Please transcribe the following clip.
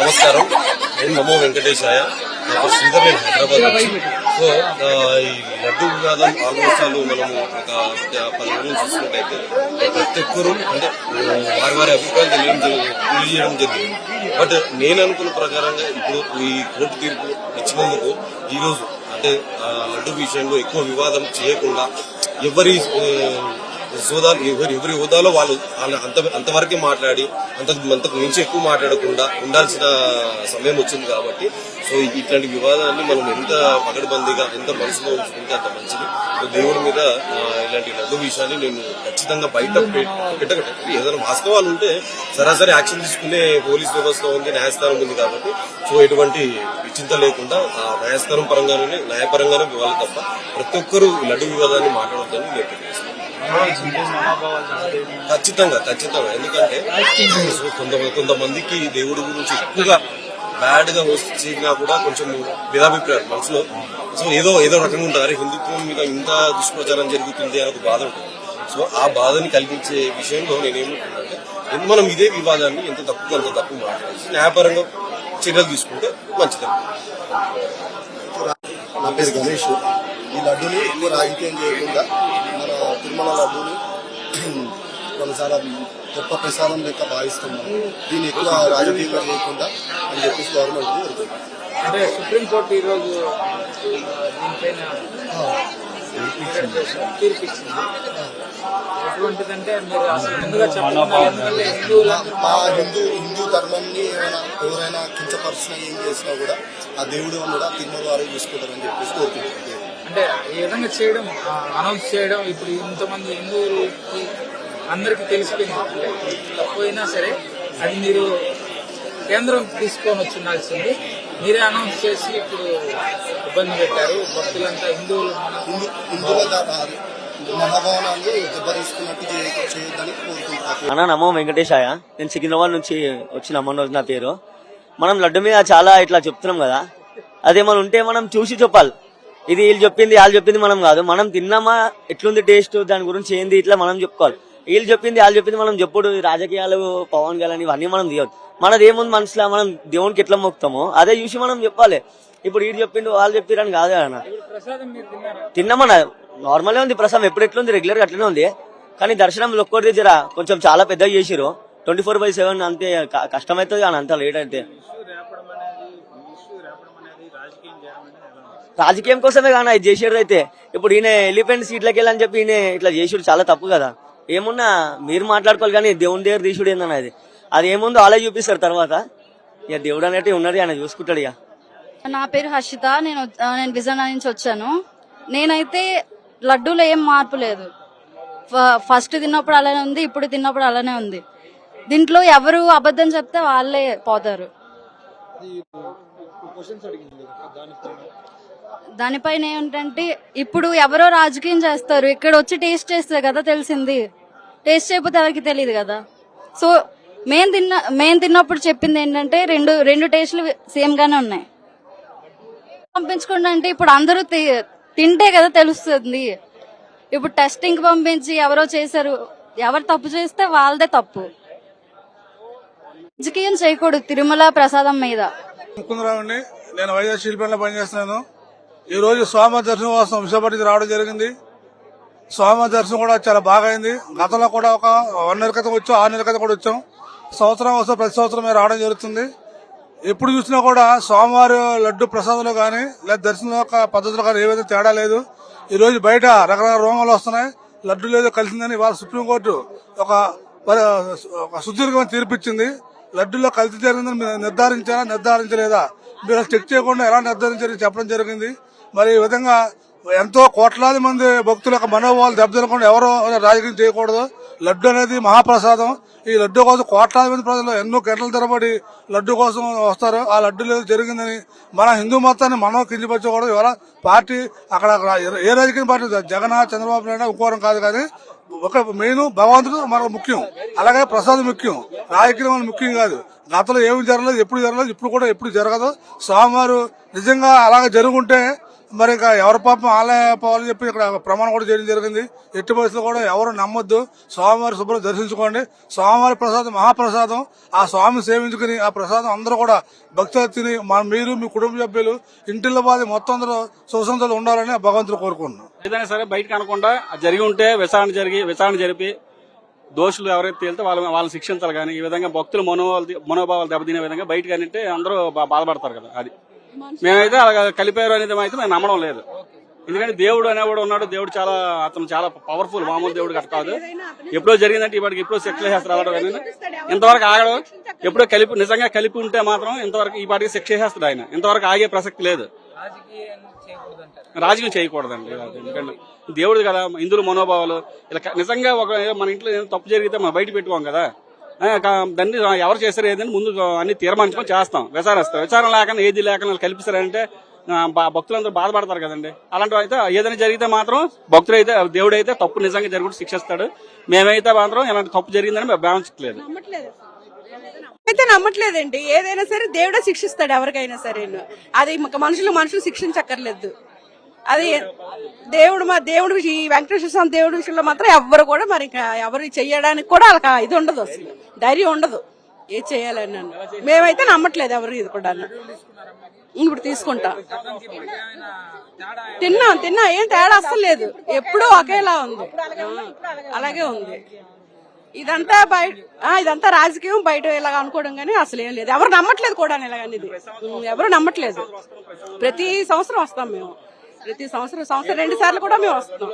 నమస్కారం. నేను నమో వెంకటేశాయ. నాకు శ్రీధర్, నేను హైదరాబాద్ నుంచి. సో ఈ లడ్డు వివాదం ఆల్మోస్ట్ మనము ఒక 10 రోజులు చూసినట్టయితే ప్రతి ఒక్కరూ అంటే వారి వారి అభిప్రాయాలు తెలియజేయడం జరిగింది. బట్ నేను అనుకున్న ప్రకారంగా ఇప్పుడు ఈ కోర్టు తీర్పు ఇచ్చినందుకు ఈరోజు అంటే లడ్డు విషయంలో ఎక్కువ వివాదం చేయకుండా ఎవరి ఎవరి హోదాలో వాళ్ళు అంతవరకే మాట్లాడి అంతకు మించి ఎక్కువ మాట్లాడకుండా ఉండాల్సిన సమయం వచ్చింది కాబట్టి సో ఇట్లాంటి వివాదాన్ని మనం ఎంత పకడ్బందీగా ఎంత మనసులో ఉంచుకుంటే అంత మంచిది. దేవుడి మీద ఇలాంటి లడ్డు విషయాన్ని నేను ఖచ్చితంగా బయట పెట్టగట్టాను. ఏదైనా వాస్తవాలు ఉంటే సరాసరి యాక్షన్ తీసుకునే పోలీస్ వ్యవస్థ ఉంది, న్యాయస్థానం ఉంది కాబట్టి సో ఎటువంటి చింత లేకుండా న్యాయస్థానం న్యాయపరంగానే వివాదాలు తప్ప ప్రతి ఒక్కరూ లడ్డు వివాదాన్ని మాట్లాడొద్దని నేను తెలియజేస్తాను. ఖచ్చితంగా ఎందుకంటే కొంతమందికి దేవుడి గురించి ఎక్కువగా బ్యాడ్ గా వచ్చినా కూడా కొంచెం భేదాభిప్రాయాలు మనసులో సో ఏదో రకంగా ఉంటారు. హిందుత్వం మీద ఇంత దుష్ప్రచారం జరుగుతుంది అని ఒక బాధ ఉంటుంది. సో ఆ బాధని కలిగించే విషయంలో నేనేమంటున్నానంటే మనం ఇదే వివాదాన్ని ఎంత తప్పు మాట్లాడాల్సి న్యాయపరంగా చర్యలు తీసుకుంటే మంచిది. నా పేరు గణేష్. ఈ లడ్డూని ఎక్కువ రాజకీయం చేయకుండా మన తిరుమల లడ్డూని కొన్నిసార్లు గొప్ప ప్రసాదం లెక్క భావిస్తున్నాం. దీన్ని ఎక్కువ రాజకీయంగా చేయకుండా అని చెప్పేసి గవర్నమెంట్ జరుగుతుంది. అంటే సుప్రీంకోర్టు ఈరోజు తీర్పిచ్చింది. ఎటువంటిదంటే మీరు అసలు ముందుగా మా హిందూ ధర్మంని ఎవరైనా కించపరిచినా ఏం చేసినా కూడా ఆ దేవుడు కూడా తిరుమల వారు చూసుకుంటారని చెప్పేసి కోరుకుంటున్నారు. అంటే ఈ విధంగా చేయడం, అనౌన్స్ చేయడం ఇప్పుడు ఇంతమంది హిందువులకి అందరికి తెలిసిపోయింది. తప్పైనా సరే అది మీరు కేంద్రం తీసుకొని వచ్చిండాల్సింది. మీరే అనౌన్స్ చేసి ఇప్పుడు ఇబ్బంది పెట్టారు. భక్తులంతా హిందువుల మనోభావాలు దెబ్బతీసుకున్నట్టు చేయొద్దని కోరుకుంటున్నారు. అన్న నమో వెంకటేశాయ. నేను సికింద్రాబాద్ నుంచి వచ్చిన మనోజ్ నా పేరు. మనం లడ్డు మీద చాలా ఇట్లా చెప్తున్నాం కదా, అదేమన్నా ఉంటే మనం చూసి చెప్పాలి. ఇది వీళ్ళు చెప్పింది వాళ్ళు చెప్పింది మనం కాదు. మనం తిన్నామా, ఎట్లుంది టేస్ట్, దాని గురించి ఏంది ఇట్లా మనం చెప్పుకోవాలి. వీళ్ళు చెప్పింది వాళ్ళు చెప్పింది మనం చెప్పుడు రాజకీయాలు పవన్ కళ్యాణ్ ఇవన్నీ మనం తీయదు. మనది ఏముంది మనసులో, మనం దేవునికి ఎట్లా మొక్కుతామో అదే చూసి మనం చెప్పాలి. ఇప్పుడు వీళ్ళు చెప్పిండు వాళ్ళు చెప్పారని కాదు అన్న. తిన్నామన్న నార్మల్గా ఉంది ప్రసాదం, ఎప్పుడు ఎట్లుంది రెగ్యులర్ గా అట్లనే ఉంది. కానీ దర్శనం ఒక్కటి జర కొంచెం చాలా పెద్దగా చేసిరు. 24/7 అంతే కష్టమవుతుంది కానీ అంత లేట్ అయితే. రాజకీయం కోసమే కానీ ఇది చేసేది అయితే. ఇప్పుడు ఈయన ఎలిఫెంట్ సీట్లకి వెళ్ళని చెప్పి ఈయన ఇట్లా చేసుడు చాలా తప్పు కదా. ఏమున్నా మీరు మాట్లాడుకోవాలి కానీ దేవుని దగ్గర తీసుడు ఏందన్న అది ఏముందో అలా చూపిస్తారు తర్వాత. ఇక దేవుడు అనేవి ఉన్నది, ఆయన చూసుకుంటాడు. ఇక నా పేరు హర్షిత. నేను విజయనగరం నుంచి వచ్చాను. నేనైతే లడ్డూలో ఏం మార్పు లేదు. ఫస్ట్ తిన్నప్పుడు అలానే ఉంది, ఇప్పుడు తిన్నప్పుడు అలానే ఉంది. దీంట్లో ఎవరు అబద్ధం చెప్తే వాళ్ళే పోతారు. దానిపైన ఏంటంటే ఇప్పుడు ఎవరో రాజకీయం చేస్తారు, ఇక్కడ వచ్చి టేస్ట్ చేస్తే కదా తెలిసింది. టేస్ట్ చేయకపోతే ఎవరికి తెలియదు కదా. సో మేము తిన్నప్పుడు చెప్పింది ఏంటంటే రెండు టేస్ట్లు సేమ్ గానే ఉన్నాయి. పంపించకుండా అంటే ఇప్పుడు అందరూ తింటే కదా తెలుస్తుంది. ఇప్పుడు టెస్టింగ్ పంపించి ఎవరో చేశారు, ఎవరు తప్పు చేస్తే వాళ్ళదే తప్పు. రాజకీయం చేయకూడదు తిరుమల ప్రసాదం మీద. ముకుందరావుని, నేను వైజాగ్ శిల్పంలో పనిచేస్తున్నాను. ఈ రోజు స్వామి దర్శనం కోసం విశాఖపట్నం రావడం జరిగింది. స్వామి దర్శనం కూడా చాలా బాగా అయింది. గతంలో కూడా ఒక 1 నెల క్రితం వచ్చాం, 6 నెలల క్రితం కూడా వచ్చాం. సంవత్సరం వస్తే ప్రతి సంవత్సరం మేము రావడం జరుగుతుంది. ఎప్పుడు చూసినా కూడా స్వామివారి లడ్డు ప్రసాదంలో కానీ లేదా దర్శనం యొక్క పద్ధతిలో కానీ ఏవైతే తేడా లేదు. ఈ రోజు బయట రకరకాల రోగాలు వస్తున్నాయి, లడ్డు లేదో కలిసిందని ఇవాళ సుప్రీంకోర్టు ఒక సుదీర్ఘమైన తీర్పిచ్చింది. లడ్డులో కల్తీ జరిగిందని నిర్ధారించలేదా, మీరు చెక్ చేయకుండా ఎలా నిర్ధారించారని చెప్పడం జరిగింది. మరి ఈ విధంగా ఎంతో కోట్లాది మంది భక్తుల యొక్క మనోభావాలు దెబ్బతినకుండా ఎవరో రాజకీయం చేయకూడదు. లడ్డు అనేది మహాప్రసాదం. ఈ లడ్డు కోసం కోట్లాది మంది ప్రజలు ఎన్నో గంటల తరబడి లడ్డు కోసం వస్తారు. ఆ లడ్డు లేదు జరిగిందని మన హిందూ మతాన్ని మనం కించపరచకూడదు. ఇవాళ పార్టీ అక్కడ ఏ రాజకీయ పార్టీ జగన్ చంద్రబాబు నాయుడు ఇంకోవడం కాదు. కానీ ఒక మెయిన్ భగవంతుడు మనకు ముఖ్యం, అలాగే ప్రసాదం ముఖ్యం, రాజకీయం ముఖ్యం కాదు. గతంలో ఏమి జరగలేదు, ఎప్పుడు జరగలేదు, ఇప్పుడు కూడా ఎప్పుడు జరగదు. స్వామివారు నిజంగా అలాగే జరుగుంటే మరి ఇక ఎవరి పాపం ఆలయ పోవాలని చెప్పి ఇక్కడ ప్రమాణం కూడా చేయడం జరిగింది. ఎట్టి పరిస్థితుల్లో కూడా ఎవరు నమ్మొద్దు. స్వామివారి శుభ్రం దర్శించుకోండి. స్వామివారి ప్రసాదం మహాప్రసాదం. ఆ స్వామిని సేవించుకుని ఆ ప్రసాదం అందరూ కూడా భక్తులు తిని మీరు మీ కుటుంబ సభ్యులు ఇంటిలో బాధ మొత్తం అందరూ సుఖసంతలు ఉండాలని ఆ భగవంతుడు కోరుకుంటున్నాం. ఏదైనా సరే బయటకు అనకుండా జరిగి ఉంటే విచారణ జరిపి దోషులు ఎవరైతే తేలితే వాళ్ళని శిక్షించాలి. కానీ ఈ విధంగా భక్తుల మనోభావాలు దెబ్బతినే విధంగా బయటకు అంటే అందరూ బాధపడతారు కదా. అది మేమైతే అలా కలిపారు అనేది అయితే మేము నమ్మడం లేదు. ఎందుకంటే దేవుడు అనేవాడు ఉన్నాడు. దేవుడు అతను చాలా పవర్ఫుల్. మామూలు దేవుడు గట్ట కాదు. ఎప్పుడో జరిగిందంటే ఇప్పటికి ఎప్పుడో శిక్షలు చేస్తారు అలాంటి కానీ ఇంతవరకు ఆగడు. ఎప్పుడో నిజంగా కలిపి ఉంటే మాత్రం ఇంతవరకు ఈ పాటికి శిక్ష చేస్తాడు ఆయన. ఇంతవరకు ఆగే ప్రసక్తి లేదు. రాజకీయం చేయకూడదండి. ఎందుకంటే దేవుడు కదా. హిందువుల మనోభావాలు ఇలా నిజంగా మన ఇంట్లో తప్పు జరిగితే మనం బయట పెట్టుకోం కదా. దాన్ని ఎవరు చేశారు ఏదని ముందు అన్ని తీర్మానించుకొని చేస్తాం. విచారణ లేకుండా ఏది లేకుండా కల్పిస్తారంటే భక్తులందరూ బాధపడతారు కదండి. అలాంటి అయితే ఏదైనా జరిగితే మాత్రం భక్తులైతే దేవుడైతే తప్పు నిజంగా జరుగుతూ శిక్షిస్తాడు. మేమైతే మాత్రం ఇలాంటి తప్పు జరిగిందని మేము భావించట్లేదు. అయితే నమ్మట్లేదండి. ఏదైనా సరే దేవుడే శిక్షిస్తాడు ఎవరికైనా సరే. అది మనుషులు శిక్షించక్కర్లేదు. అది దేవుడు ఈ వెంకటేశ్వర స్వామి దేవుడి విషయంలో మాత్రం ఎవరు కూడా మరి ఎవరు చెయ్యడానికి కూడా వాళ్ళకి ఇది ఉండదు. అసలు ధైర్యం ఉండదు ఏ చేయాలని. మేమైతే నమ్మట్లేదు ఎవరు ఇది కూడా. ఇప్పుడు తీసుకుంటా తిన్నా ఏం తేడా అస్సలు లేదు. ఎప్పుడూ ఒకేలా ఉంది. అలాగే ఉంది. ఇదంతా రాజకీయం బయట ఇలాగ అనుకోవడం కానీ అసలు ఏం లేదు. ఎవరు నమ్మట్లేదు కూడా ఇలాగనేది. ఎవరు నమ్మట్లేదు. ప్రతి సంవత్సరం వస్తాం మేము. ప్రతి సంవత్సరం 2 సార్లు కూడా మేము వస్తాం.